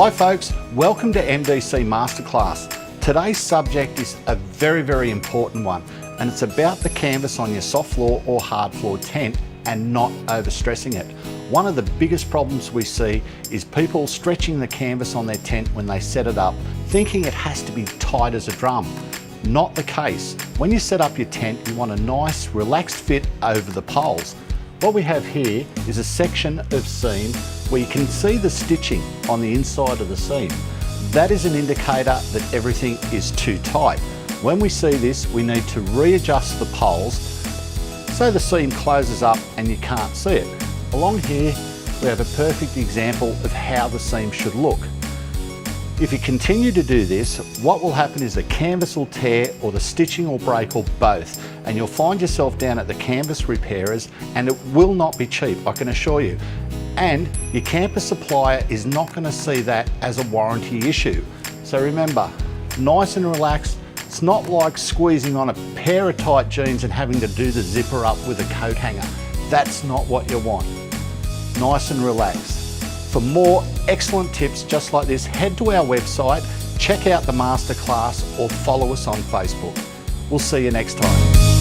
Hi folks, welcome to MDC Masterclass. Today's subject is a very important one, and it's about the canvas on your soft floor or hard floor tent and not overstressing it. One of the biggest problems we see is people stretching the canvas on their tent when they set it up, thinking it has to be tight as a drum. Not the case. When you set up your tent, you want a nice, relaxed fit over the poles. What we have here is a section of seam where you can see the stitching on the inside of the seam. That is an indicator that everything is too tight. When we see this, we need to readjust the poles so the seam closes up and you can't see it. Along here, we have a perfect example of how the seam should look. If you continue to do this, what will happen is the canvas will tear or the stitching will break or both, and you'll find yourself down at the canvas repairers, and it will not be cheap, I can assure you. And your campus supplier is not going to see that as a warranty issue. So remember, nice and relaxed. It's not like squeezing on a pair of tight jeans and having to do the zipper up with a coat hanger. That's not what you want. Nice and relaxed. For more excellent tips just like this, head to our website, check out the masterclass, or follow us on Facebook. We'll see you next time.